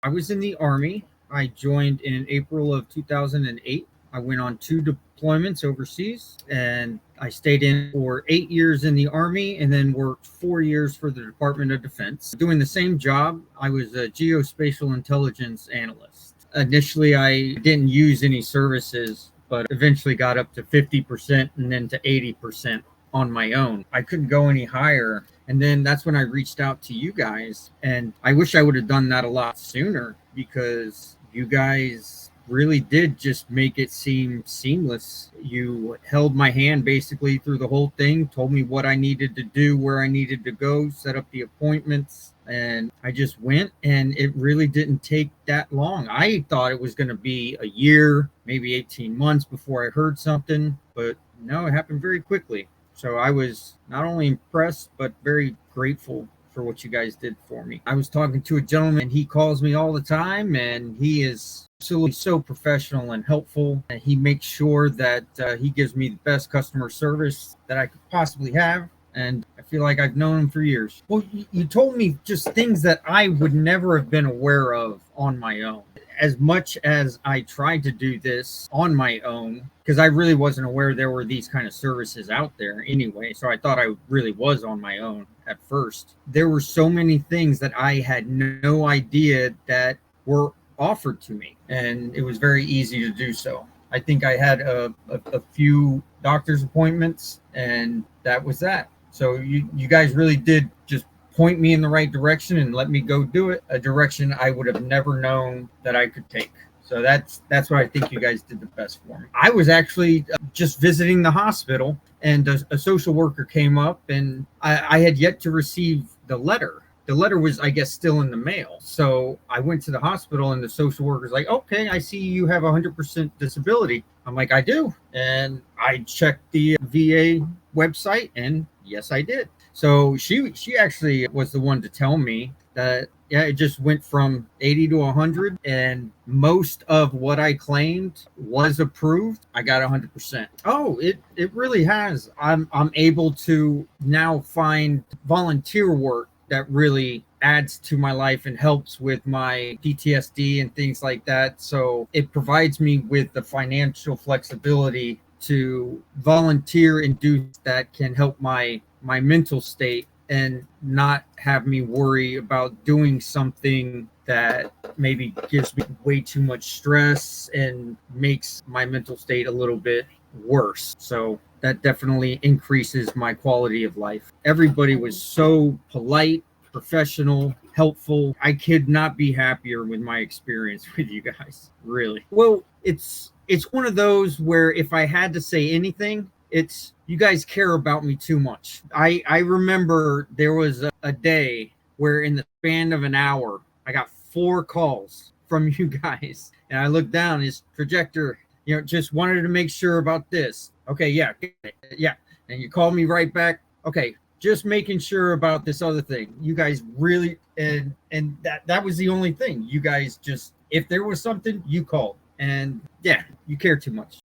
I was in the Army. I joined in April of 2008. I went on 2 deployments overseas, and I stayed in for 8 years in the Army and then worked 4 years for the Department of Defense. Doing the same job, I was a geospatial intelligence analyst. Initially, I didn't use any services, but eventually got up to 50% and then to 80% on my own. I couldn't go any higher. And then that's when I reached out to you guys. And I wish I would have done that a lot sooner, because you guys really did just make it seem seamless. You held my hand basically through the whole thing, told me what I needed to do, where I needed to go, set up the appointments, and I just went, and it really didn't take that long. I thought it was going to be a year, maybe 18 months before I heard something, but no, it happened very quickly. So I was not only impressed, but very grateful for what you guys did for me. I was talking to a gentleman, and he calls me all the time, and he is absolutely so professional and helpful. And he makes sure that he gives me the best customer service that I could possibly have. And I feel like I've known him for years. Well, you told me just things that I would never have been aware of on my own. As much as I tried to do this on my own, because I really wasn't aware there were these kind of services out there anyway. So I thought I really was on my own at first. There were so many things that I had no idea that were offered to me, and it was very easy to do so. I think I had a few doctor's appointments, and that was that. So you guys really did just point me in the right direction and let me go do it, a direction I would have never known that I could take. So that's what I think you guys did the best for me. I was actually just visiting the hospital, and a social worker came up, and I had yet to receive the letter. The letter was, I guess, still in the mail. So I went to the hospital, and the social worker's like, okay, I see you have 100% disability. I'm like, I do. And I checked the VA website, and yes, I did. So she actually was the one to tell me that, yeah, it just went from 80 to 100, and most of what I claimed was approved. I got 100%. Oh, it really has. I'm able to now find volunteer work that really adds to my life and helps with my PTSD and things like that. So it provides me with the financial flexibility to volunteer and do that can help my mental state, and not have me worry about doing something that maybe gives me way too much stress and makes my mental state a little bit worse. So that definitely increases my quality of life. Everybody was so polite, professional, helpful. I could not be happier with my experience with you guys, really. Well, it's one of those where if I had to say anything, it's you guys care about me too much. I remember there was a day where in the span of an hour, I got 4 calls from you guys. And I looked down, it's Trajector, just wanted to make sure about this. Okay, yeah. And you called me right back. Okay, just making sure about this other thing. You guys really, and that was the only thing. You guys just, if there was something, you called. And yeah, you care too much.